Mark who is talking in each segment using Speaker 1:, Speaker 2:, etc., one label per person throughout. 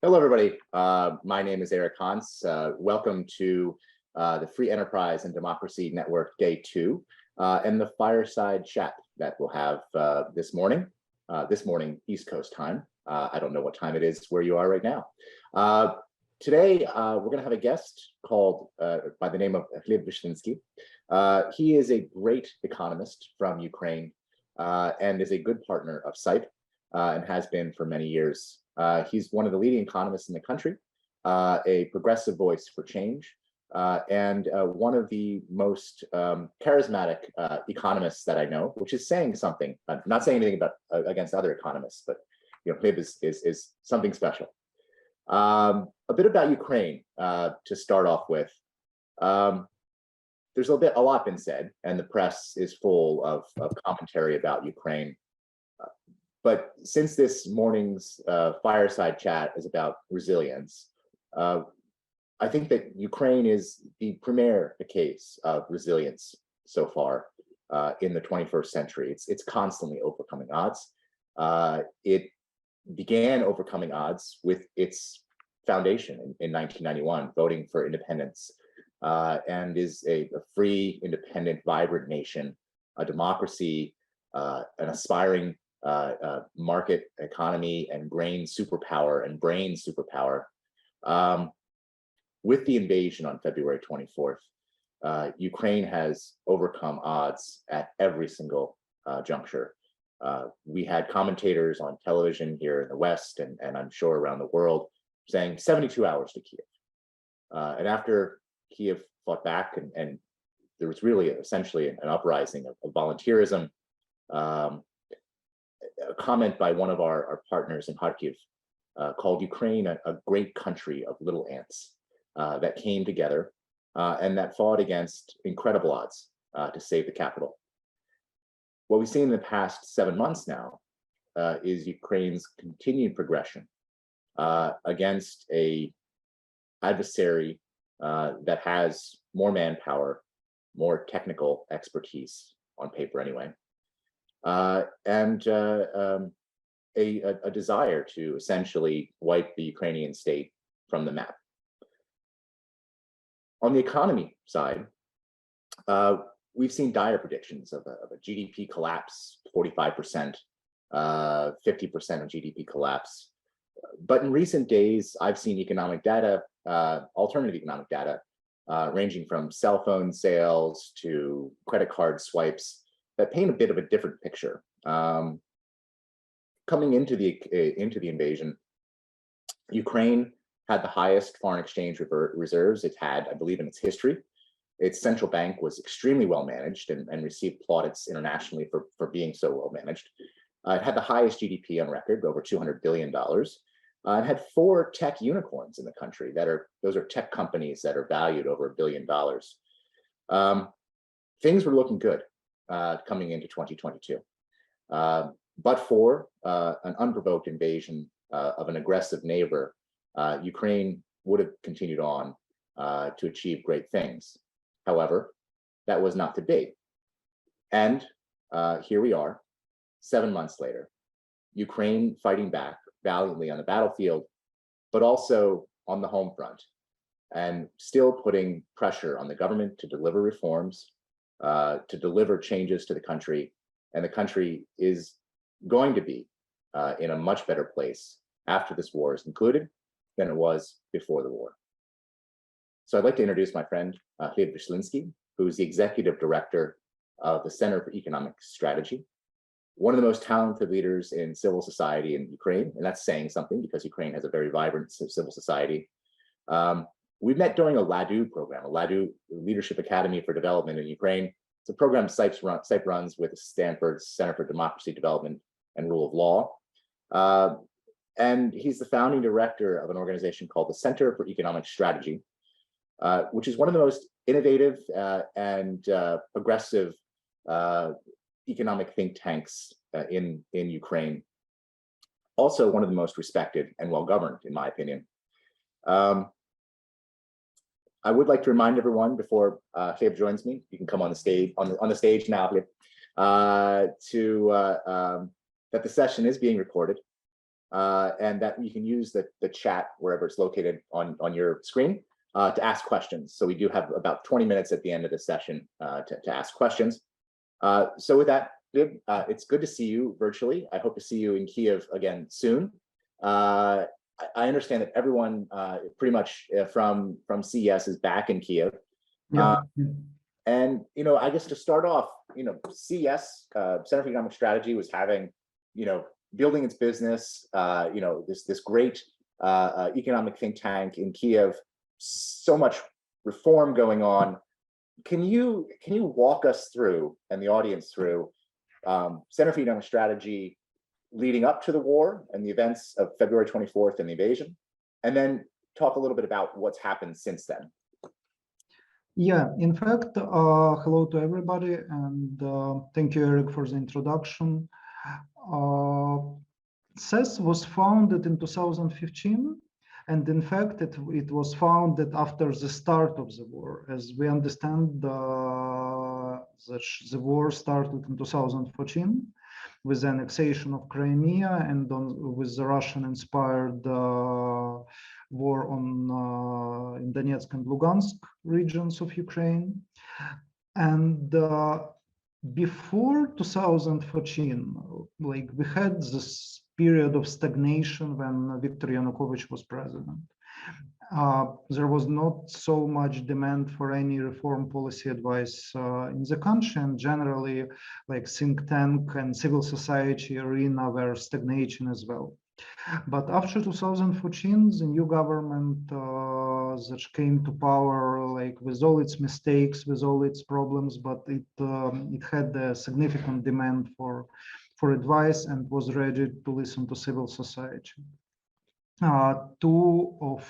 Speaker 1: Hello, everybody. My name is Eric Hontz. Welcome to the Free Enterprise and Democracy Network Day 2 and the Fireside chat that we'll have this morning East Coast time. I don't know what time it is where you are right now. Today, we're going to have a guest called by the name of Hlib Vyshlinsky. He is a great economist from Ukraine and is a good partner of CIPE and has been for many years. He's one of the leading economists in the country, a progressive voice for change, and one of the most charismatic economists that I know, which is saying something. I'm not saying anything about against other economists, but Hlib is something special. A bit about Ukraine to start off with. There's a lot been said, and the press is full of commentary about Ukraine. But since this morning's fireside chat is about resilience, I think that Ukraine is the premier case of resilience so far in the 21st century. It's constantly overcoming odds. It began overcoming odds with its foundation in 1991, voting for independence, and is a free, independent, vibrant nation, a democracy, an aspiring market economy and brain superpower. With the invasion on February 24th, Ukraine has overcome odds at every single juncture. We had commentators on television here in the West and I'm sure around the world saying 72 hours to Kiev. And after Kiev fought back and there was really essentially an uprising of volunteerism, a comment by one of our partners in Kharkiv called Ukraine a great country of little ants that came together and that fought against incredible odds to save the capital. What we've seen in the past 7 months now is Ukraine's continued progression against a adversary that has more manpower, more technical expertise on paper anyway, and a desire to essentially wipe the Ukrainian state from the map. On the economy side, we've seen dire predictions of a GDP collapse, 45%, 50% of GDP collapse. But in recent days, I've seen economic data, alternative economic data, ranging from cell phone sales to credit card swipes, that paint a bit of a different picture. Coming into the invasion, Ukraine had the highest foreign exchange reserves it's had, I believe, in its history. Its central bank was extremely well managed and received plaudits internationally for being so well managed. It had the highest GDP on record, over $200 billion. It had 4 tech unicorns in the country those are tech companies that are valued over $1 billion. Things were looking good coming into 2022. But for an unprovoked invasion of an aggressive neighbor, Ukraine would have continued on to achieve great things. However, that was not to be. And here we are, 7 months later, Ukraine fighting back valiantly on the battlefield, but also on the home front, and still putting pressure on the government to deliver reforms, to deliver changes to the country. And the country is going to be in a much better place after this war is concluded than it was before the war. So I'd like to introduce my friend, Hlib Vyshlinsky, who is the executive director of the Center for Economic Strategy, one of the most talented leaders in civil society in Ukraine. And that's saying something because Ukraine has a very vibrant civil society. We met during a LADU program, a LADU Leadership Academy for Development in Ukraine. It's a program CIPE runs with the Stanford Center for Democracy, Development, and Rule of Law. And he's the founding director of an organization called the Center for Economic Strategy, which is one of the most innovative and progressive economic think tanks in Ukraine. Also one of the most respected and well-governed, in my opinion. I would like to remind everyone before Hlib joins me, you can come on the stage now, Hlib, that the session is being recorded. and that you can use the chat wherever it's located on your screen to ask questions. So we do have about 20 minutes at the end of the session to ask questions. So with that, Hlib, it's good to see you virtually. I hope to see you in Kiev again soon. I understand that everyone pretty much from CES is back in Kiev.
Speaker 2: Yeah.
Speaker 1: And, I guess to start off, CES, Center for Economic Strategy, was having, building its business, this great economic think tank in Kiev, so much reform going on. Can you walk us through, and the audience through, Center for Economic Strategy leading up to the war and the events of February 24th and the invasion, and then talk a little bit about what's happened since then?
Speaker 2: Yeah, in fact, hello to everybody, and thank you, Eric, for the introduction. CES was founded in 2015, and in fact, it was founded after the start of the war. As we understand, the war started in 2014 with the annexation of Crimea and with the Russian-inspired war in Donetsk and Lugansk regions of Ukraine. And before 2014, we had this period of stagnation when Viktor Yanukovych was president. There was not so much demand for any reform policy advice in the country, and generally, think tank and civil society arena were stagnating as well. But after 2014, the new government that came to power, with all its mistakes, with all its problems, but it had a significant demand for advice and was ready to listen to civil society. Two of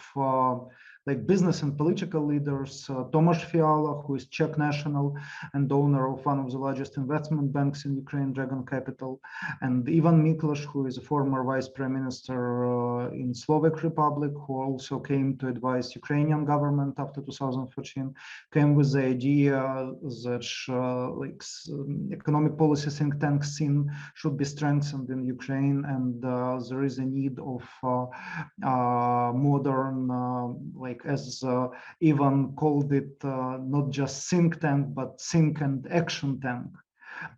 Speaker 2: business and political leaders, Tomasz Fiala, who is Czech national and owner of one of the largest investment banks in Ukraine, Dragon Capital, and Ivan Miklos, who is a former vice prime minister in Slovak Republic, who also came to advise Ukrainian government after 2014, came with the idea that economic policy think tank scene should be strengthened in Ukraine, and there is a need of modern, as Ivan called it, not just think tank, but think and action tank.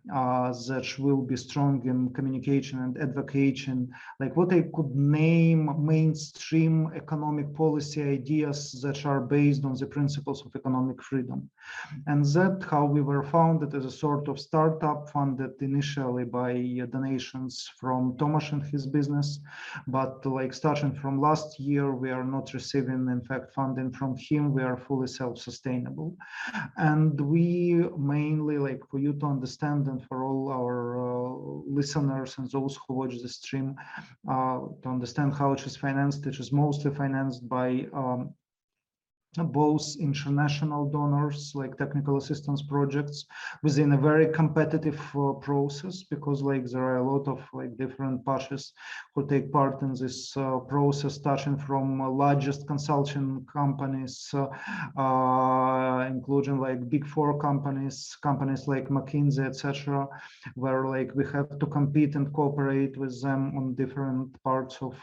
Speaker 2: That will be strong in communication and advocating, what I could name mainstream economic policy ideas that are based on the principles of economic freedom. And that's how we were founded, as a sort of startup funded initially by donations from Tomasz and his business. But starting from last year, we are not receiving, in fact, funding from him. We are fully self-sustainable. And we mainly, for you to understand, and for all our listeners and those who watch the stream to understand how it is financed, it is mostly financed by both international donors, technical assistance projects, within a very competitive process, because there are a lot of different parties who take part in this process, starting from largest consulting companies, including big four companies like McKinsey, etc., where we have to compete and cooperate with them on different parts of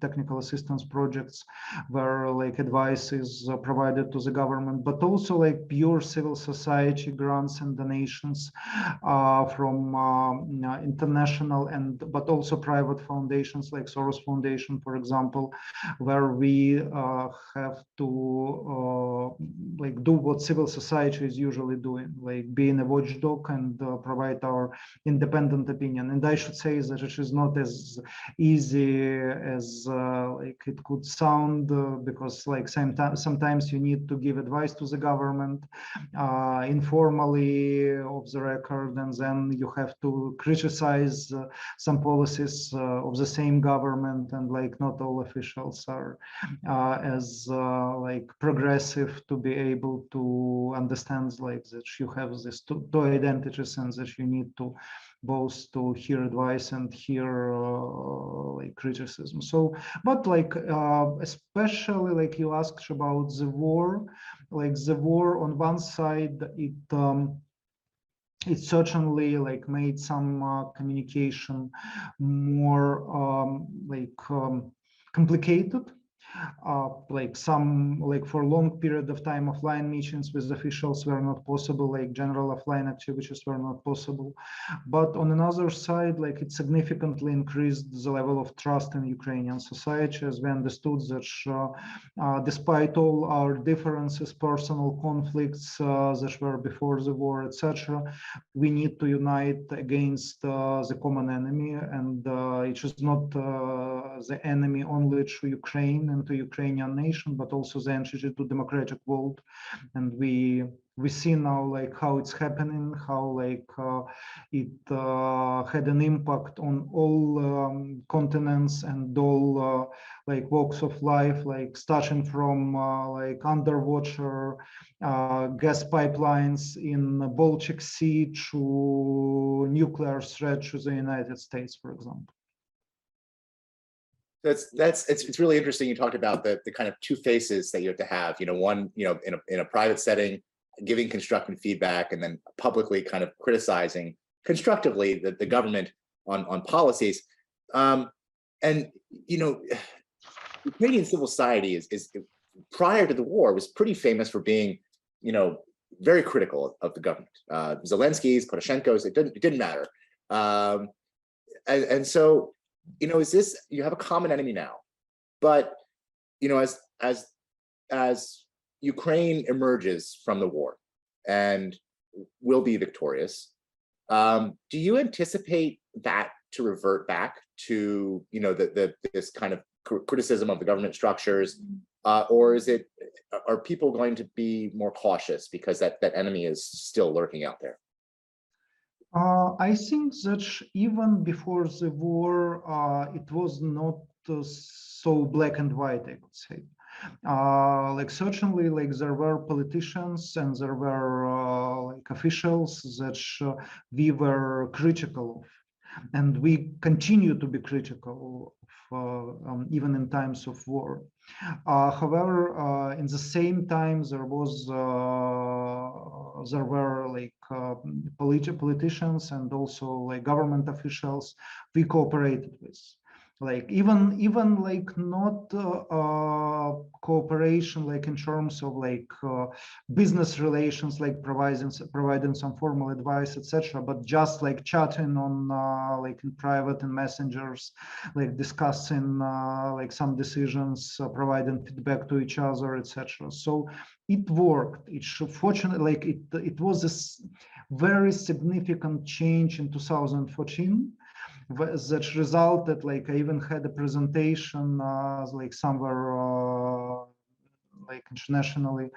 Speaker 2: technical assistance projects, where advice is provided to the government, but also pure civil society grants and donations from international but also private foundations like Soros Foundation, for example, where we have to do what civil society is usually doing, being a watchdog and provide our independent opinion. And I should say that it is not as easy as it could sound, because sometimes you need to give advice to the government informally off the record, and then you have to criticize some policies of the same government, and not all officials are as progressive to be able to understand that you have these two identities, and that you need to both to hear advice and hear criticism. So, but especially you asked about the war, the war on one side, it certainly made some communication more complicated. For long period of time, offline meetings with officials were not possible, like general offline activities were not possible. But on another side, like it significantly increased the level of trust in Ukrainian society, as we understood that despite all our differences, personal conflicts that were before the war, etc., we need to unite against the common enemy, and it is not the enemy only to Ukraine and to Ukrainian nation, but also the entity to democratic world. And we see now like how it's happening, how like it had an impact on all continents and all like walks of life, like starting from like underwater gas pipelines in the Baltic Sea to nuclear threat to the United States, for example.
Speaker 1: It's really interesting. You talked about the kind of two faces that you have to have, one, in a private setting, giving constructive feedback, and then publicly kind of criticizing constructively the government on policies. Ukrainian civil society is prior to the war was pretty famous for being, very critical of the government. Zelensky's, Poroshenko's, it didn't matter. And so, is this, you have a common enemy now, but, as Ukraine emerges from the war and will be victorious, do you anticipate that to revert back to, this kind of criticism of the government structures, or are people going to be more cautious because that enemy is still lurking out there?
Speaker 2: I think that even before the war, it was not so black and white, I would say. Certainly, there were politicians and there were officials that we were critical of, and we continue to be critical of, even in times of war. However, in the same time, there were politicians and also government officials we cooperated with. Even not cooperation in terms of business relations, providing some formal advice, etc., but just chatting on in private and messengers, discussing some decisions, providing feedback to each other, etc. So it worked. Fortunately, it was a very significant change in 2014. That resulted, I even had a presentation somewhere internationally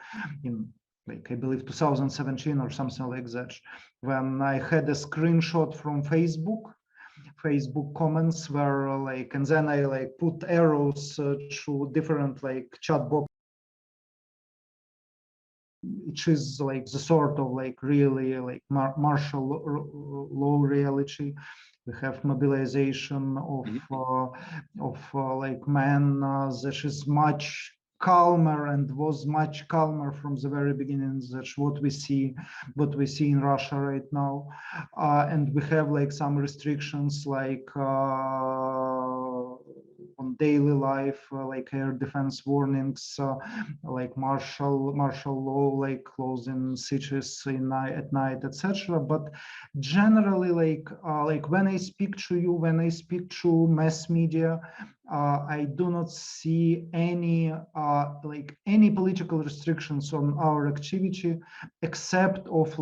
Speaker 2: in I believe 2017 or something like that, when I had a screenshot from Facebook comments where and then I put arrows to different chat box, which is the sort of really martial law reality. We have mobilization of men that is much calmer and was much calmer from the very beginning. That's what we see in Russia right now, and we have some restrictions on daily life, air defense warnings, martial law, closing cities at night, etc. But generally, when I speak to you, when I speak to mass media, I do not see any political restrictions on our activity, except of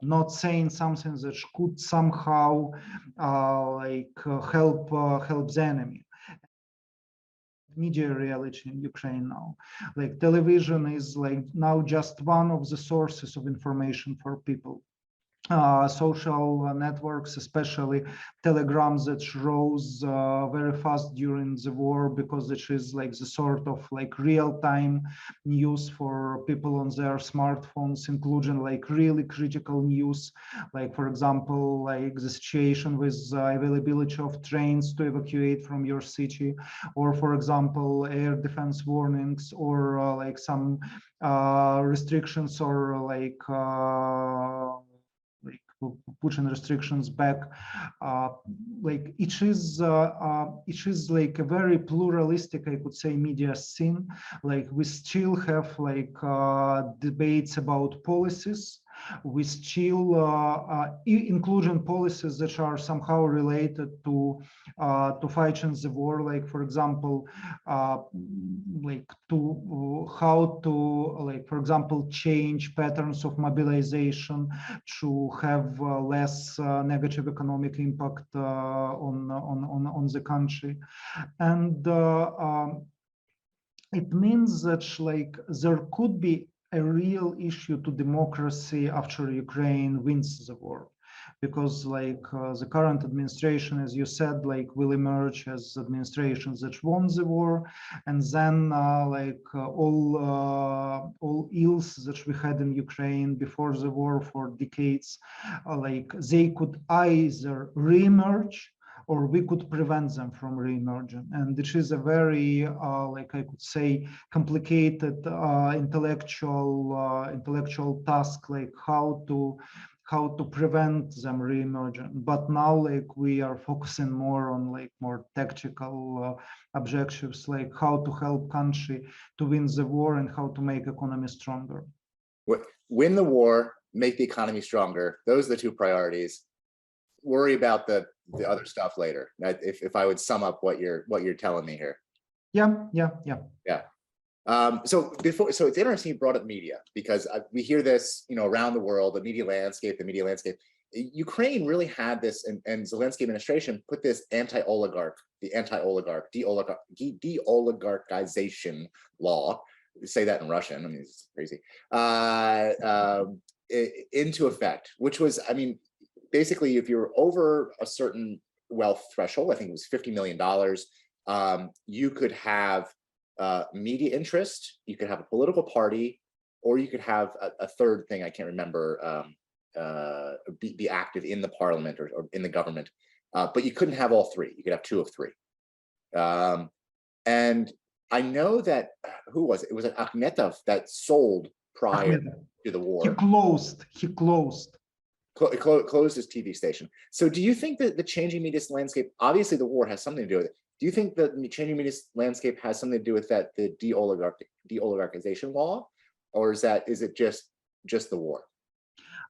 Speaker 2: not saying something that could somehow help the enemy. Media reality in Ukraine now, television is now just one of the sources of information for people. Social networks, especially Telegram, that rose very fast during the war because it is the sort of real-time news for people on their smartphones, including really critical news, for example, the situation with availability of trains to evacuate from your city, or for example, air defense warnings, or some restrictions, or pushing restrictions back. Like it is like a very pluralistic, I could say, media scene. Like we still have like debates about policies. We still, including policies that are somehow related to fighting the war. Like, for example, like how to, like, for example, change patterns of mobilization to have less negative economic impact on the country, and it means that like there could be a real issue to democracy after Ukraine wins the war, because like the current administration, as you said, like will emerge as administrations that won the war, and then all ills that we had in Ukraine before the war for decades, like they could either re-emerge or we could prevent them from re-emerging. And it is a very, like I could say, complicated intellectual task, like how to prevent them re-emerging. But now, like we are focusing more on like more tactical objectives, like how to help country to win the war and how to make economy stronger.
Speaker 1: Win the war, make the economy stronger. Those are the two priorities. Worry about the other stuff later. If I would sum up what you're telling me here.
Speaker 2: Yeah.
Speaker 1: So it's interesting you brought up media, because we hear this, around the world, the media landscape. Ukraine really had this, and Zelensky administration put this de-oligarchization law. Say that in Russian. I mean, it's crazy. Into effect, which was, I mean, basically, if you're over a certain wealth threshold, I think it was $50 million, you could have media interest, you could have a political party, or you could have a third thing, I can't remember, be active in the parliament or in the government, but you couldn't have all three. You could have two of three. And I know that, who was it? It was Akhmetov that sold prior to the war.
Speaker 2: He closed
Speaker 1: his TV station. So do you think that the changing media landscape, obviously the war has something to do with it. Do you think that the changing media landscape has something to do with that, the de-oligarchization law, or is it just the war?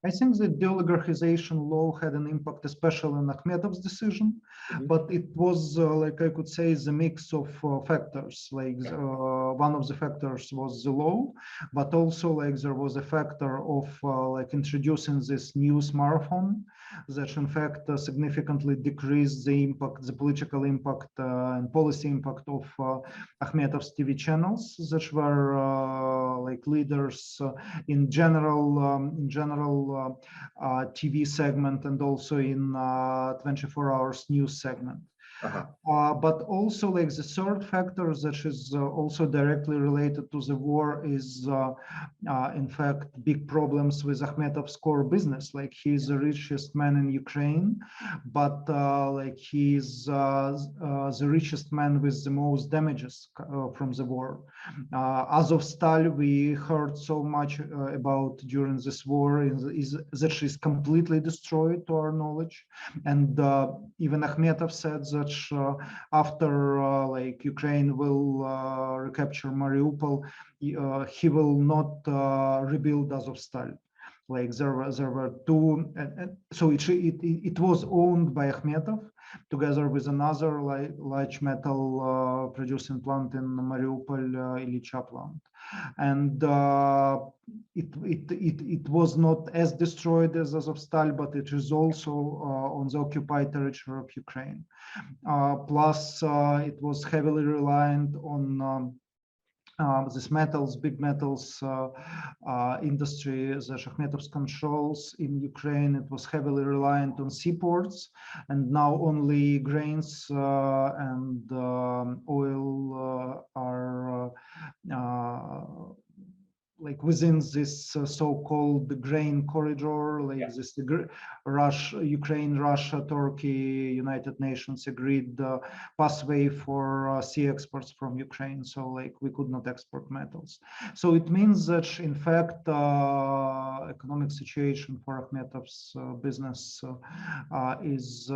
Speaker 2: I think the de-oligarchization law had an impact, especially on Akhmetov's decision, but it was, like I could say, the mix of factors. Like one of the factors was the law, but also like there was a factor of like introducing this news marathon that in fact significantly decreased the impact, the political impact and policy impact of Akhmetov's TV channels that were like leaders in general TV segment and also in 24 hours news segment. But also like the third factor that is also directly related to the war is in fact big problems with Akhmetov's core business. Like he's the richest man in Ukraine, but like he's the richest man with the most damages from the war. Azovstal, we heard so much about during this war, is that she's completely destroyed to our knowledge, and even Akhmetov said that after like Ukraine will recapture Mariupol, he will not rebuild Azovstal. Like there were two, so it was owned by Akhmetov together with another large metal producing plant in Mariupol, Ilyicha plant, and it was not as destroyed as Azovstal, but it is also on the occupied territory of Ukraine. Plus, it was heavily reliant on this big metals industry that Akhmetov controls in Ukraine. It was heavily reliant on seaports, and now only grains and oil are like within this so-called grain corridor, like this Russia, Ukraine, Russia, Turkey, United Nations agreed pathway for sea exports from Ukraine. So like we could not export metals. So it means that in fact, economic situation for Akhmetov's business is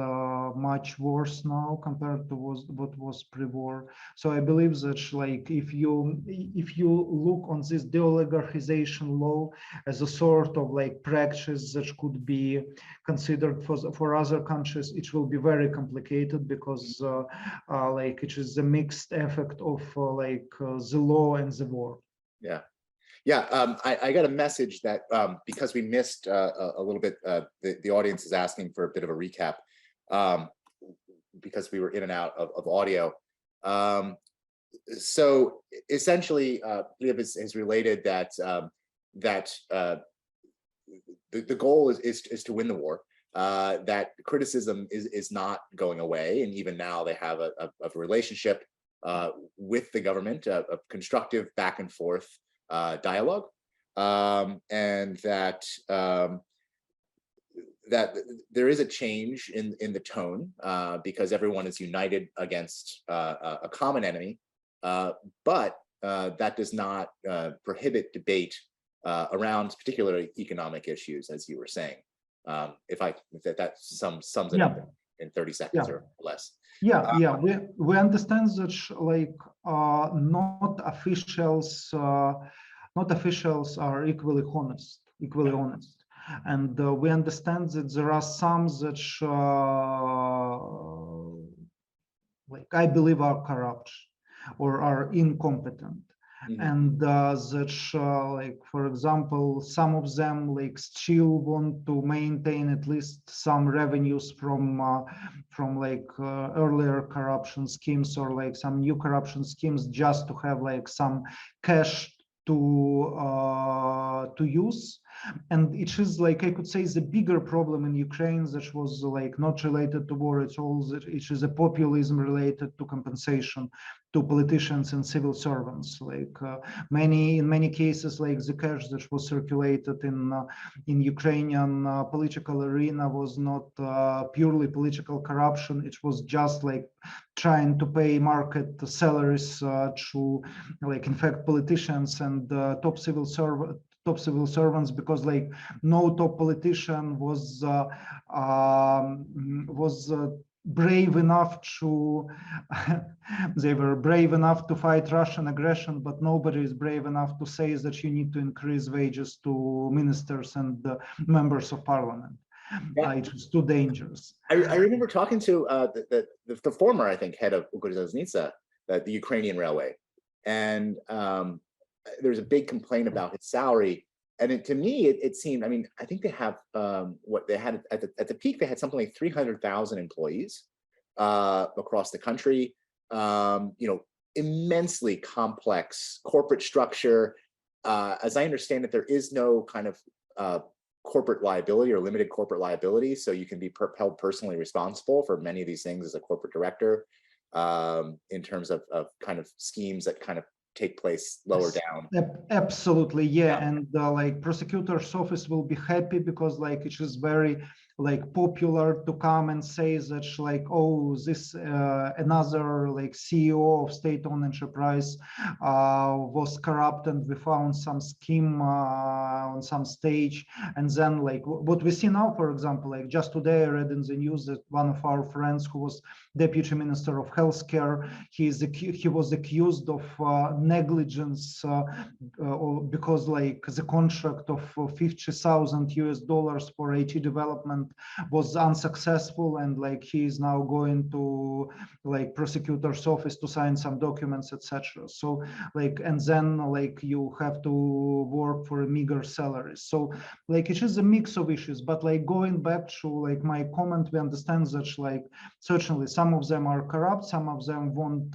Speaker 2: much worse now compared to what was pre-war. So I believe that like if you look on this de-oligarchization law as a sort of like practice that could be considered for other countries, it will be very complicated because like it is a mixed effect of the law and the war.
Speaker 1: Yeah. Yeah, I got a message that because we missed a little bit, the audience is asking for a bit of a recap because we were in and out of audio. So essentially, Hlib has related that the goal is to win the war. That criticism is not going away, and even now they have a relationship with the government, a constructive back and forth dialogue, and that there is a change in the tone because everyone is united against a common enemy, but that does not prohibit debate around particularly economic issues, as you were saying. If that sums it up in 30 seconds or less.
Speaker 2: Yeah, we understand that like not officials are equally honest, and we understand that there are some that like I believe are corrupt or are incompetent. And that like, for example, some of them like still want to maintain at least some revenues from like earlier corruption schemes or like some new corruption schemes just to have like some cash to use. And it is like, I could say, the bigger problem in Ukraine that was like not related to war at all. It is a populism related to compensation to politicians and civil servants. Like in many cases, like the cash that was circulated in Ukrainian political arena was not purely political corruption. It was just like trying to pay market salaries to, like, in fact, politicians and top civil servants, because like no top politician was brave enough to they were brave enough to fight Russian aggression, but nobody is brave enough to say that you need to increase wages to ministers and members of parliament. It was too dangerous.
Speaker 1: I remember talking to the former, I think, head of Ukrzaliznytsia, the Ukrainian railway, and there's a big complaint about his salary. And to me, it seemed, I mean, I think they have what they had at the peak, they had something like 300,000 employees across the country, you know, immensely complex corporate structure. As I understand it, there is no kind of corporate liability or limited corporate liability. So you can be held personally responsible for many of these things as a corporate director in terms of kind of schemes that kind of take place lower down.
Speaker 2: Absolutely, yeah. And like prosecutor's office will be happy because like it is very like popular to come and say that like, oh, this another like CEO of state-owned enterprise was corrupt and we found some scheme on some stage. And then like what we see now, for example, like just today I read in the news that one of our friends who was deputy minister of healthcare, he was accused of negligence because like the contract of $50,000 for IT development was unsuccessful, and like he is now going to like prosecutor's office to sign some documents, etc. So like, and then like you have to work for a meager salary. So like it is a mix of issues, but like going back to like my comment, we understand that like certainly some of them are corrupt, some of them want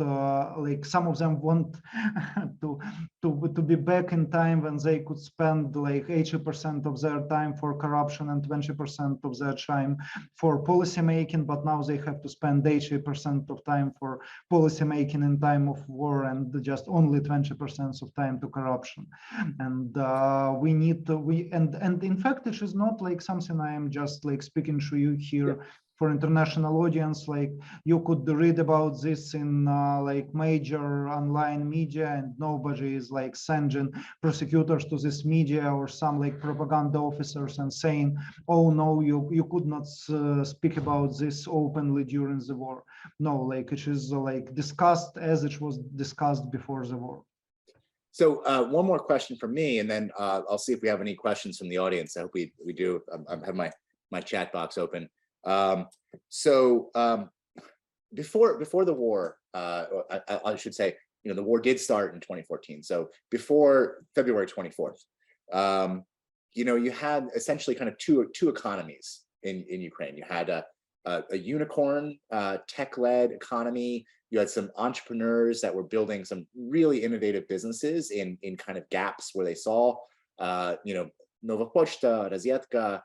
Speaker 2: to be back in time when they could spend like 80% of their time for corruption and 20% of their time for policy making, but now they have to spend 80% of time for policy making in time of war and just only 20% of time to corruption. And we need to, and in fact, it is not like something I am just like speaking to you here for international audience. Like you could read about this in like major online media, and nobody is like sending prosecutors to this media or some like propaganda officers and saying, oh no, you could not speak about this openly during the war. No, like it is like discussed as it was discussed before the war.
Speaker 1: So one more question from me, and then I'll see if we have any questions from the audience. I hope we do. I have my chat box open. Before the war, I should say, the war did start in 2014. So before February 24th, you had essentially kind of two economies in Ukraine. You had a unicorn tech-led economy. You had some entrepreneurs that were building some really innovative businesses in kind of gaps where they saw, Nova Pochta, Razyetka,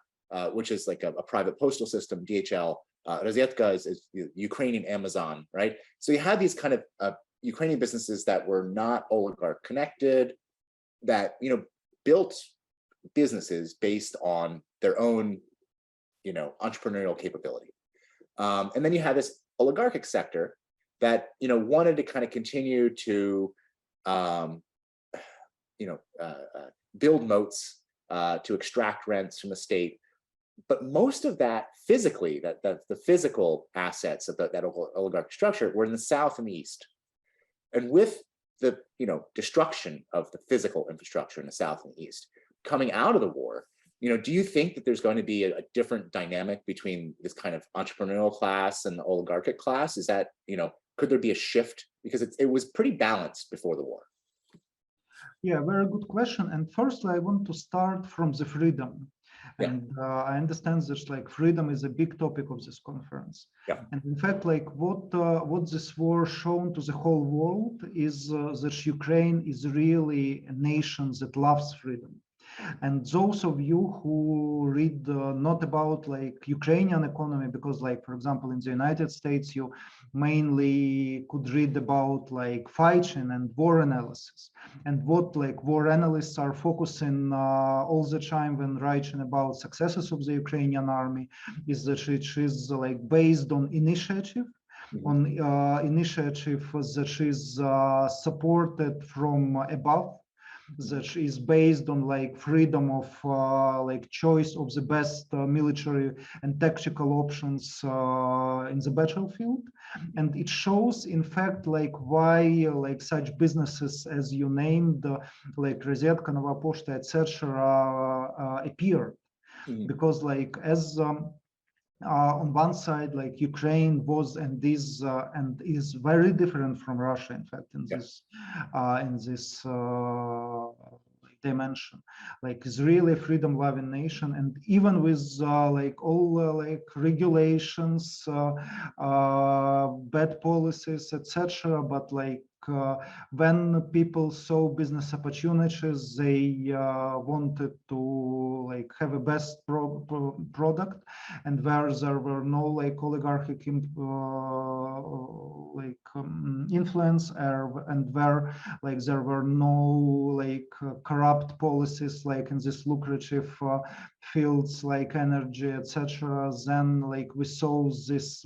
Speaker 1: which is like a private postal system, DHL. Razyetka is Ukrainian Amazon, right? So you had these kind of Ukrainian businesses that were not oligarch connected, that built businesses based on their own entrepreneurial capability. And then you had this oligarchic sector that wanted to kind of continue to build moats, to extract rents from the state. But most of that physically, the physical assets of that oligarchic structure were in the south and the east. And with the destruction of the physical infrastructure in the south and the east coming out of the war, do you think that there's going to be a different dynamic between this kind of entrepreneurial class and the oligarchic class? Is that, could there be a shift? Because it was pretty balanced before the war.
Speaker 2: Yeah, very good question. And first, I want to start from the freedom.
Speaker 1: Yeah.
Speaker 2: And I understand that like freedom is a big topic of this conference.
Speaker 1: Yeah.
Speaker 2: And in fact, like what this war shown to the whole world is that Ukraine is really a nation that loves freedom. And those of you who read not about like Ukrainian economy, because like, for example, in the United States, you mainly could read about like fighting and war analysis. And what like war analysts are focusing all the time when writing about successes of the Ukrainian army is that it is like based on initiative, on initiative that is supported from above, that is based on like freedom of like choice of the best military and tactical options in the battlefield. And it shows in fact like why like such businesses as you named like Razyetka, Nova Pochta, etc. Appeared. Because like as on one side, like Ukraine was and is very different from Russia, in fact, in this dimension. Like it's really a freedom-loving nation, and even with like all like regulations, bad policies, etc. But like when people saw business opportunities, they wanted to like have a best product, and where there were no like oligarchic influence, and where like there were no like corrupt policies like in this lucrative fields like energy, etc. Then like we saw this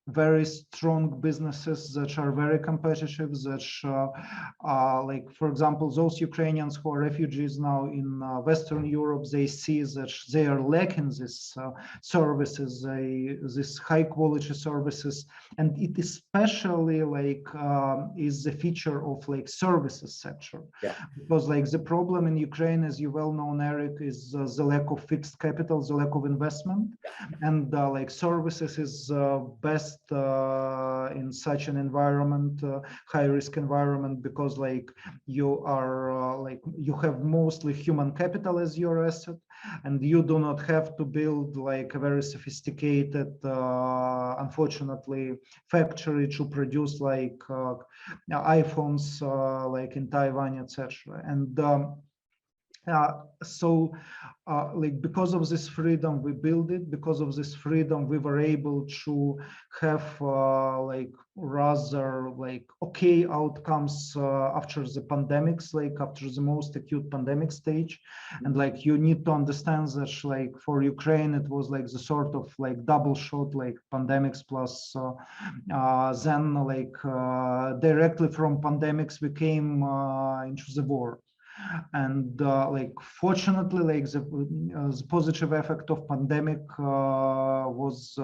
Speaker 2: very strong businesses that are very competitive, that like, for example, those Ukrainians who are refugees now in Western Europe, they see that they are lacking these services, these high quality services, and it especially like is the feature of like services sector.
Speaker 1: Yeah.
Speaker 2: Because like the problem in Ukraine, as you well know, Eric, is the lack of fixed capital, the lack of investment, and like services is best in such an environment, high risk environment, because like you are like you have mostly human capital as your asset, and you do not have to build like a very sophisticated unfortunately factory to produce like iPhones like in Taiwan, etc. And Like because of this freedom we build it, because of this freedom we were able to have like rather like okay outcomes after the pandemics, like after the most acute pandemic stage. And like you need to understand that like for Ukraine it was like the sort of like double shot, like pandemics plus then like directly from pandemics we came into the war. And like fortunately like the positive effect of pandemic was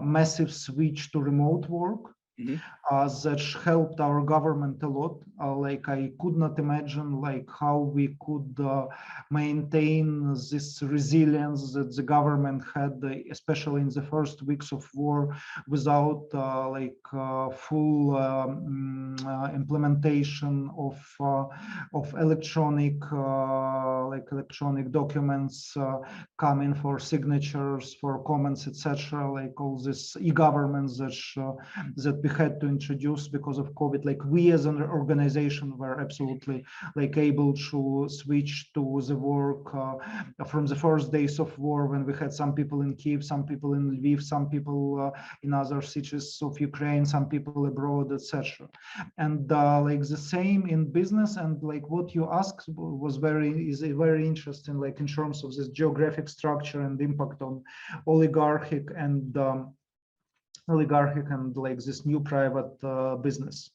Speaker 2: massive switch to remote work. That helped our government a lot. Like I could not imagine like how we could maintain this resilience that the government had, especially in the first weeks of war, without full implementation of electronic electronic documents coming for signatures, for comments, etc. Like all this e-governments that we had to introduce because of COVID. Like we as an organization were absolutely like able to switch to the work from the first days of war, when we had some people in Kyiv, some people in Lviv, some people in other cities of Ukraine, some people abroad, etc. And like the same in business. And like what you asked was very interesting, like in terms of this geographic structure and impact on oligarchic and like this new private business.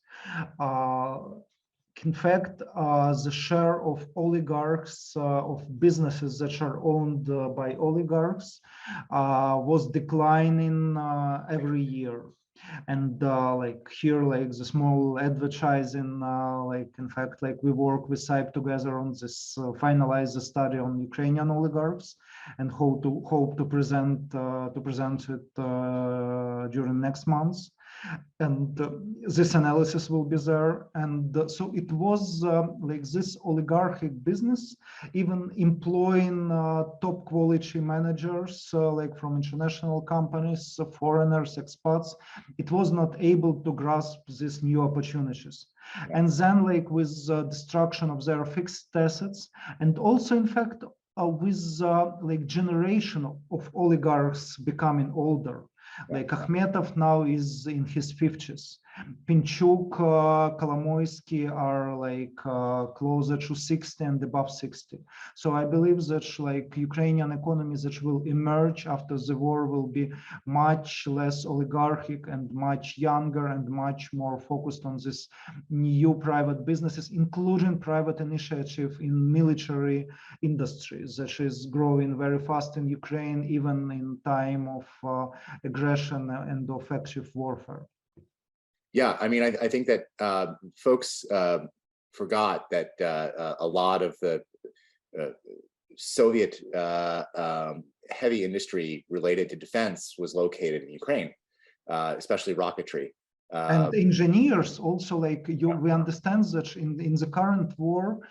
Speaker 2: In fact, the share of oligarchs, of businesses that are owned by oligarchs was declining every year. And like here, like the small advertising, like in fact, like we work with CIPE together on this, finalize the study on Ukrainian oligarchs, and hope to present it during next month. And this analysis will be there. And so it was like this oligarchic business, even employing top quality managers, like from international companies, foreigners, expats, it was not able to grasp these new opportunities. And then like with destruction of their fixed assets, and also in fact with like generation of oligarchs becoming older. Like Akhmetov now is in his 50s. Pinchuk, Kolomoisky are like closer to 60 and above 60. So I believe that like Ukrainian economy that will emerge after the war will be much less oligarchic and much younger and much more focused on this new private businesses, including private initiative in military industries that is growing very fast in Ukraine, even in time of aggression and of active warfare.
Speaker 1: Yeah, I mean, I think that folks forgot that a lot of the Soviet heavy industry related to defense was located in Ukraine, especially rocketry.
Speaker 2: And engineers also, like we understand that in the current war,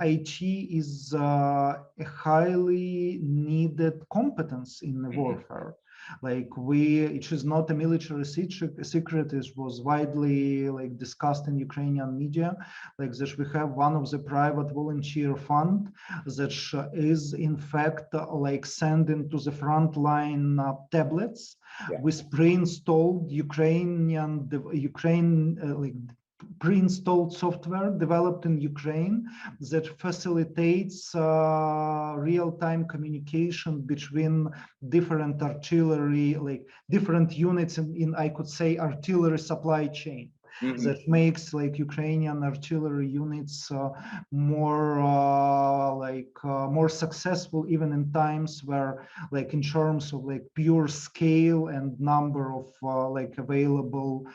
Speaker 2: IT is a highly needed competence in the warfare. Like it is not a military secret. It was widely like discussed in Ukrainian media, like that we have one of the private volunteer fund that is in fact like sending to the front line tablets with pre-installed pre-installed software developed in Ukraine that facilitates real-time communication between different artillery, like different units in I could say artillery supply chain. That makes like Ukrainian artillery units more successful, even in times where like in terms of like pure scale and number of like available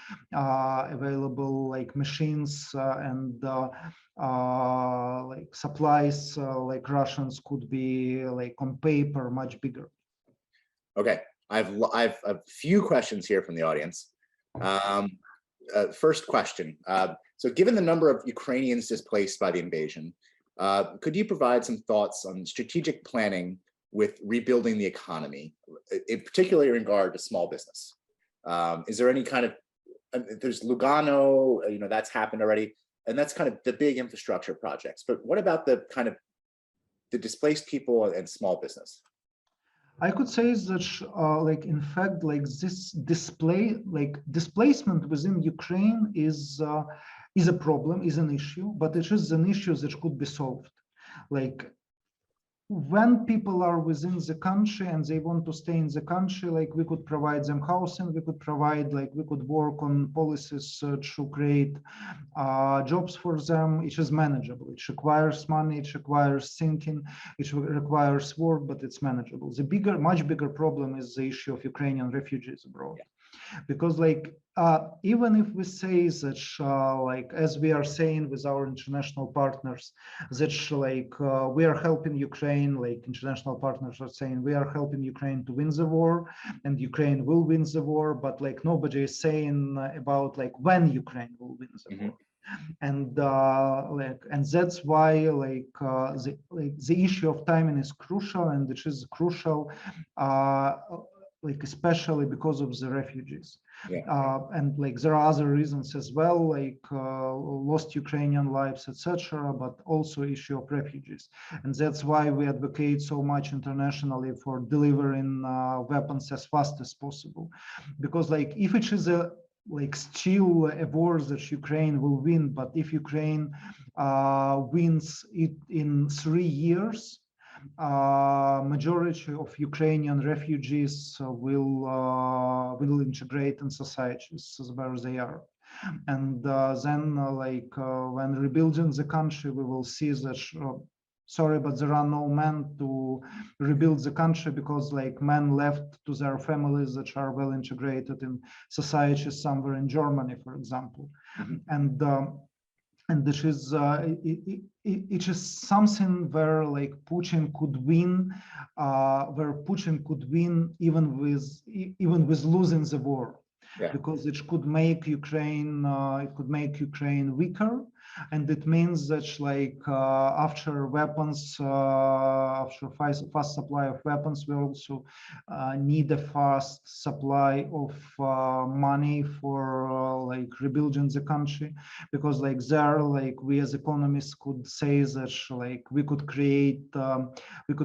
Speaker 2: like machines and like supplies like Russians could be like on paper much bigger.
Speaker 1: Okay, I've a few questions here from the audience. First question. So given the number of Ukrainians displaced by the invasion, could you provide some thoughts on strategic planning with rebuilding the economy, in particular in regard to small business? Is there any kind of, there's Lugano, you know, that's happened already, and that's kind of the big infrastructure projects. But what about the kind of the displaced people and small business?
Speaker 2: I could say that, like, in fact, like this displacement within Ukraine is a problem, is an issue, but it is an issue that could be solved. Like, when people are within the country and they want to stay in the country, like, we could provide them housing, we could provide, like, we could work on policies to create jobs for them. It is manageable. It requires money, it requires thinking, it requires work, but it's manageable. The much bigger problem is the issue of Ukrainian refugees abroad.
Speaker 1: Yeah.
Speaker 2: Because, like, even if we say that, like, as we are saying with our international partners, that, like, we are helping Ukraine, like, international partners are saying we are helping Ukraine to win the war, and Ukraine will win the war, but, like, nobody is saying about, like, when Ukraine will win the war. And like, and that's why, like, the issue of timing is crucial, and it is crucial, like, especially because of the refugees.
Speaker 1: Yeah.
Speaker 2: And, like, there are other reasons as well, like lost Ukrainian lives, etc., but also issue of refugees. And that's why we advocate so much internationally for delivering weapons as fast as possible. Because, like, if it is like still a war that Ukraine will win, but if Ukraine wins it in 3 years, majority of Ukrainian refugees will integrate in societies where they are. And then, like, when rebuilding the country, we will see that, sorry, but there are no men to rebuild the country, because, like, men left to their families that are well integrated in societies somewhere in Germany, for example. And this is it is something where, like, Putin could win, even with losing the war. Yeah. Because it could make Ukraine weaker, and it means that, like, after weapons, after fast supply of weapons, we also need a fast supply of money for like rebuilding the country, because, like, there, like, we as economists could say that, like, we could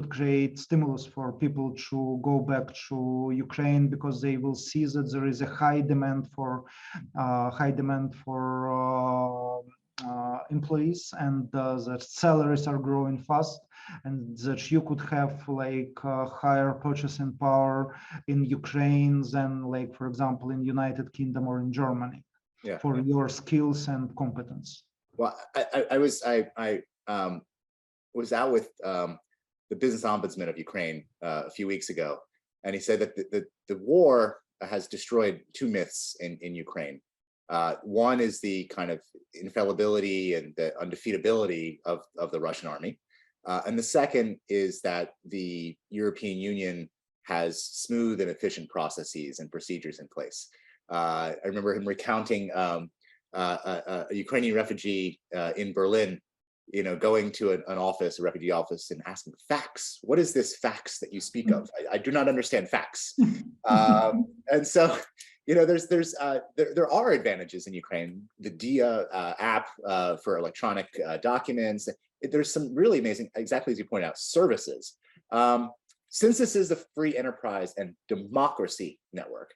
Speaker 2: create stimulus for people to go back to Ukraine, because they will see that there is a high demand for employees, and that salaries are growing fast, and that you could have, like, higher purchasing power in Ukraine than, like, for example, in United Kingdom or in Germany. Yeah. For your skills and competence.
Speaker 1: Well, I was out with the business ombudsman of Ukraine a few weeks ago, and he said that the war has destroyed two myths in Ukraine. One is the kind of infallibility and the undefeatability of the Russian army. And the second is that the European Union has smooth and efficient processes and procedures in place. I remember him recounting a Ukrainian refugee in Berlin, you know, going to an office, a refugee office, and asking, "Facts? What is this facts that you speak of? I do not understand facts." And so, you know, there are advantages in Ukraine. The DIA app for electronic documents. There's some really amazing, exactly as you point out, services. Since this is a free enterprise and democracy network,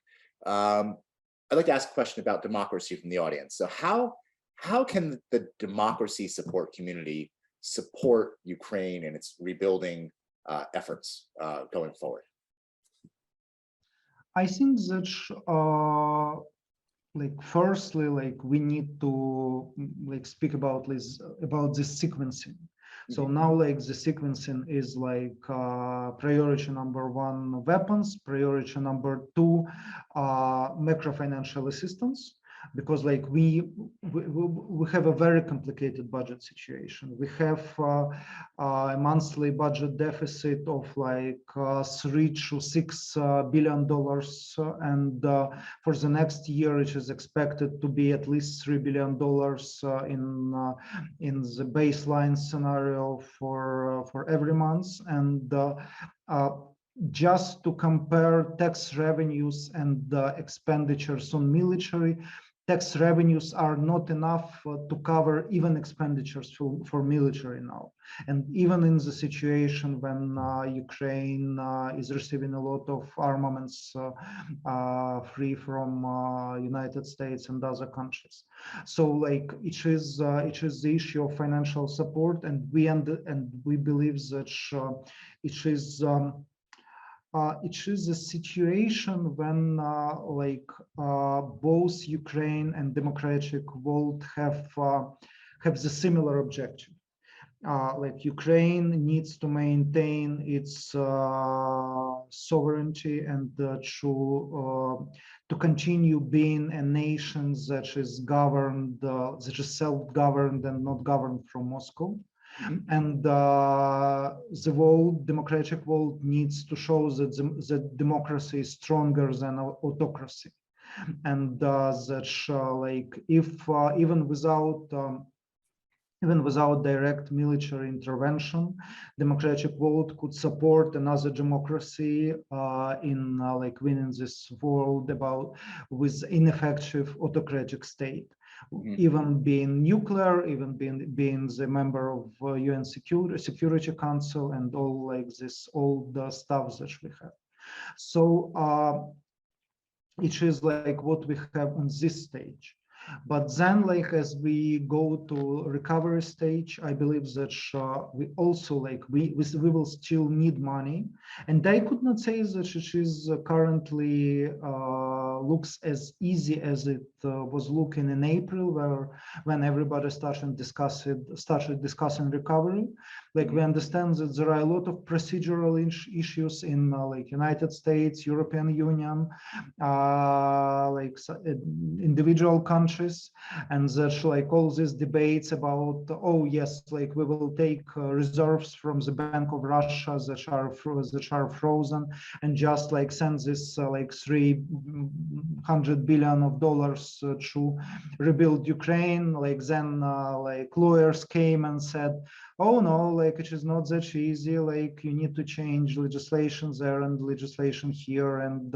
Speaker 1: I'd like to ask a question about democracy from the audience. So how can the democracy support community support Ukraine and its rebuilding efforts going forward?
Speaker 2: I think that, like, firstly, like, we need to, like, speak about this sequencing. So now, like, the sequencing is, like, priority number 1, weapons, priority number 2, macro financial assistance, because, like, we have a very complicated budget situation. We have a monthly budget deficit of, like, $3 to $6 billion, and for the next year it is expected to be at least $3 billion in the baseline scenario for every month. And just to compare tax revenues and expenditures on military, tax revenues are not enough to cover even expenditures for military now. And even in the situation when Ukraine is receiving a lot of armaments free from United States and other countries. So like it is the issue of financial support, and we believe that it is a situation when both Ukraine and democratic world have the similar objective. Like Ukraine needs to maintain its sovereignty and to continue being a nation that is governed, that is self-governed and not governed from Moscow. And the world, democratic world, needs to show that democracy is stronger than autocracy, and that like if even without direct military intervention, democratic world could support another democracy in like winning this world with ineffective autocratic state. Even being nuclear, even being the member of UN Security Council, and all like this, all the stuff that we have. So it is like what we have on this stage. But then, like as we go to recovery stage, I believe that we also like we will still need money, and I could not say that it is currently looks as easy as it was looking in April, when everybody started discussing recovery. Like we understand that there are a lot of procedural issues in like United States, European Union, like individual countries, and that like all these debates about, oh yes, like we will take reserves from the Bank of Russia that are frozen, and just like send this like $300 billion to rebuild Ukraine. Like then like lawyers came and said, oh no, like it is not that easy, like you need to change legislation there and legislation here, and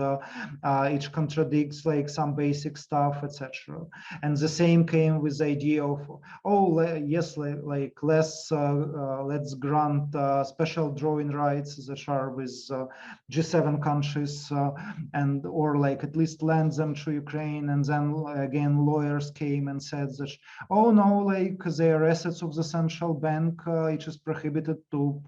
Speaker 2: it contradicts like some basic stuff, etc. And the same came with the idea of, oh yes, like let's grant special drawing rights that are with G7 countries, and or like at least lend them to Ukraine. And then again lawyers came and said that, oh no, like they are assets of the central bank, it is prohibited to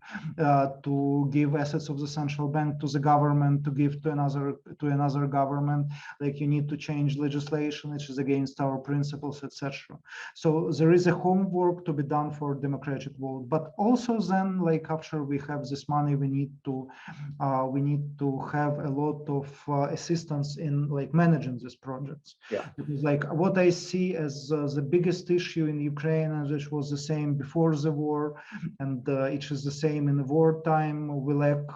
Speaker 2: give assets of the central bank to the government to give to another government. Like you need to change legislation, which is against our principles, etc. So there is a homework to be done for democratic world. But also then, like after we have this money, we need to have a lot of assistance in like managing these projects.
Speaker 1: Yeah.
Speaker 2: Because like what I see as the biggest issue in Ukraine, and which was the same before the war, and it is the same in the wartime, we lack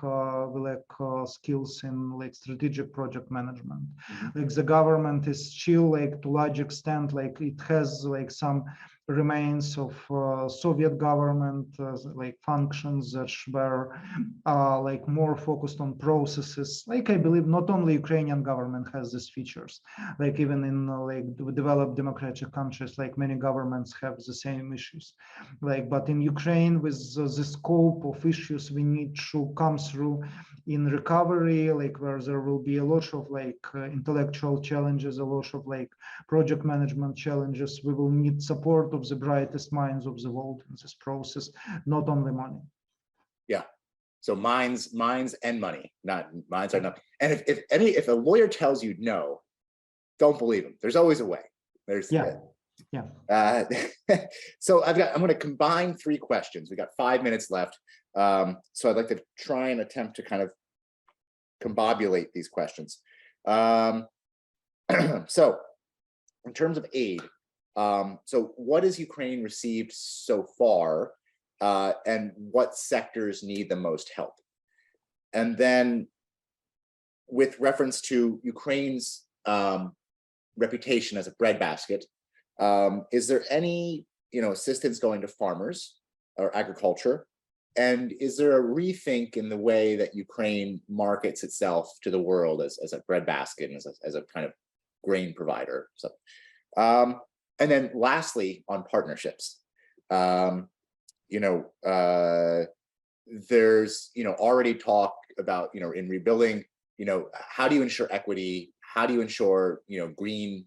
Speaker 2: skills in like strategic project management. Like the government is still like to large extent, like it has like some remains of Soviet government like functions that were like more focused on processes. Like I believe not only Ukrainian government has these features, like even in like developed democratic countries, like many governments have the same issues. Like, but in Ukraine, with the scope of issues we need to come through in recovery, like where there will be a lot of like intellectual challenges, a lot of like project management challenges, we will need support of the brightest minds of the world in this process, not only money.
Speaker 1: Yeah. So minds and money, not minds are not. And if a lawyer tells you no, don't believe him. There's always a way. There's so I'm going to combine three questions. We got 5 minutes left. So I'd like to try and attempt to kind of combobulate these questions. So in terms of aid, so what has Ukraine received so far, and what sectors need the most help? And then with reference to Ukraine's reputation as a breadbasket, is there any assistance going to farmers or agriculture? And is there a rethink in the way that Ukraine markets itself to the world as a breadbasket and as a kind of grain provider? So And then lastly, on partnerships, there's, already talk about, in rebuilding, how do you ensure equity? How do you ensure, green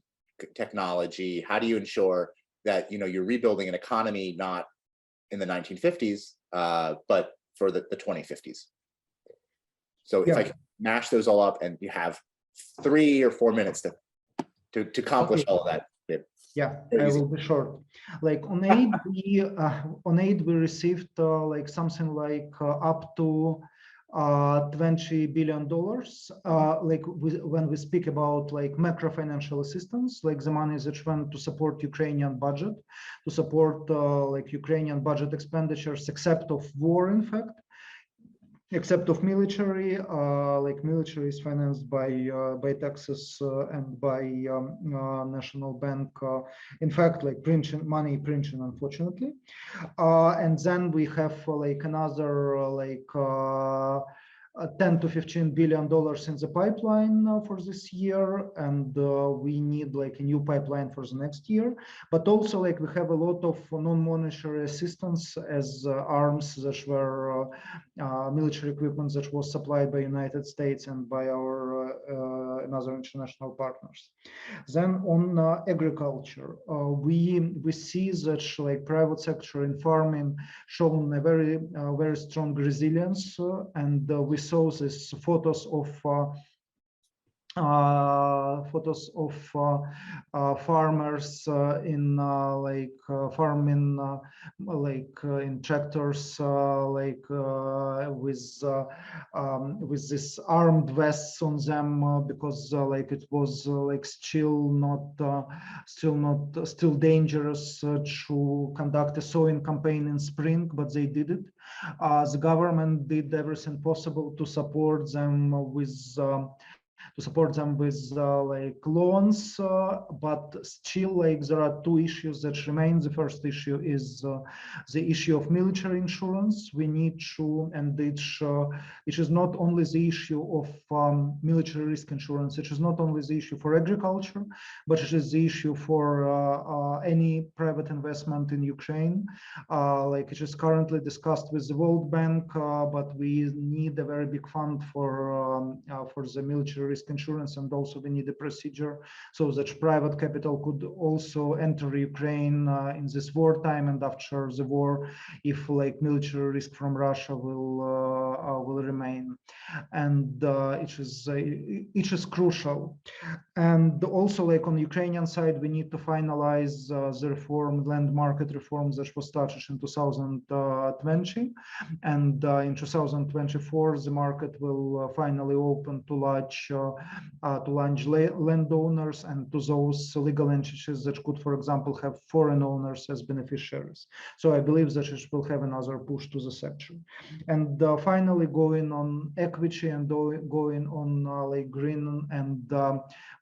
Speaker 1: technology? How do you ensure that, you're rebuilding an economy, not in the 1950s, but for the 2050s? So if I can mash those all up, and you have 3 or 4 minutes to accomplish all of that.
Speaker 2: Yeah, I will be short. Like on aid, we received like something like up to $20 billion. When we speak about like macro financial assistance, like the money that went to support Ukrainian budget, to support like Ukrainian budget expenditures, except of war, in fact. Except of military, like military is financed by taxes and by national bank. In fact, like money printing, unfortunately. And then we have like another like 10 to $15 billion in the pipeline for this year, and we need like a new pipeline for the next year. But also like we have a lot of non-monetary assistance as arms that were military equipment that was supplied by United States and by our and other international partners. Then on agriculture, we see that like private sector in farming shown a very strong resilience, and we saw these photos of farmers in farming, in tractors, with this armed vests on them, because like it was like still dangerous to conduct a sowing campaign in spring, but they did it. The government did everything possible to support them with like loans, but still like there are 2 issues that remain. The first issue is the issue of military insurance. We need to, and it is not only the issue of military risk insurance, it is not only the issue for agriculture, but it is the issue for any private investment in Ukraine. Like it is currently discussed with the World Bank, but we need a very big fund for the military risk insurance, and also we need a procedure so that private capital could also enter Ukraine in this wartime and after the war, if like military risk from Russia will remain, and it is crucial. And also like on the Ukrainian side, we need to finalize the land market reforms that was started in 2020, and in 2024 the market will finally open to large landowners and to those legal entities that could, for example, have foreign owners as beneficiaries. So I believe that it will have another push to the sector. And finally, going on equity and going on like green and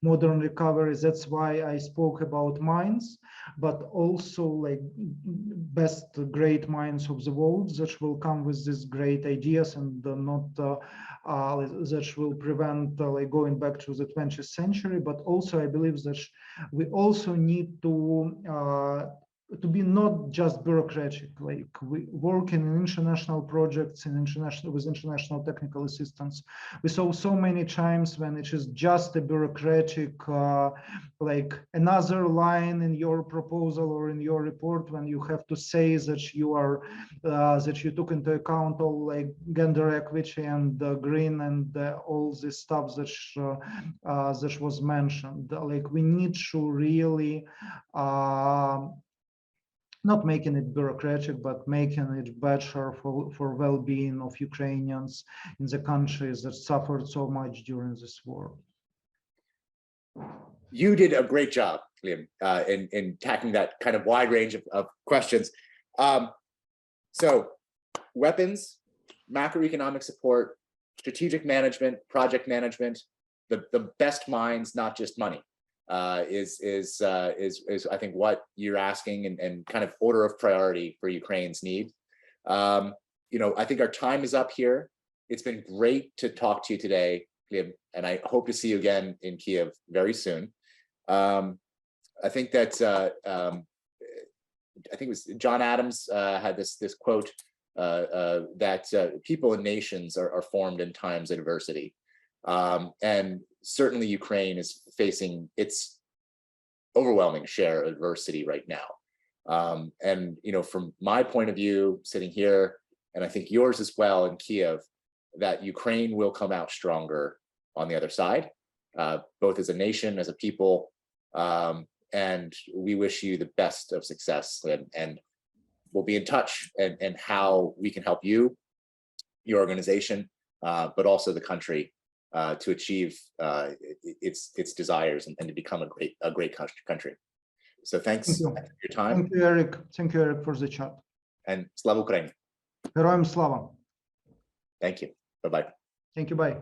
Speaker 2: modern recovery. That's why I spoke about mines, but also like best great minds of the world that will come with these great ideas, and not that will prevent like going back to the 20th century. But also I believe that we also need to be not just bureaucratic, like we work in international projects and with international technical assistance. We saw so many times when it is just a bureaucratic, like another line in your proposal or in your report, when you have to say that you are that you took into account all like gender equity and green and all this stuff that was mentioned. Like we need to really not making it bureaucratic, but making it better for well-being of Ukrainians in the countries that suffered so much during this war.
Speaker 1: You did a great job, Hlib, in tackling that kind of wide range of questions. So weapons, macroeconomic support, strategic management, project management, the best minds, not just money. Is I think what you're asking, and kind of order of priority for Ukraine's need. I think our time is up here. It's been great to talk to you today, Hlib, and I hope to see you again in Kiev very soon. I think that I think it was John Adams had this quote that people and nations are formed in times of adversity, and certainly Ukraine is facing its overwhelming share of adversity right now. And from my point of view, sitting here, and I think yours as well in Kiev, that Ukraine will come out stronger on the other side, both as a nation, as a people. And we wish you the best of success, and we'll be in touch and how we can help you, your organization, but also the country to achieve its desires and to become a great country. So thanks for your time.
Speaker 2: Thank you, Eric. Thank you, Eric, for the chat.
Speaker 1: And Slava Ukraini.
Speaker 2: Героям слава.
Speaker 1: Thank you. Bye-bye.
Speaker 2: Thank you. Bye.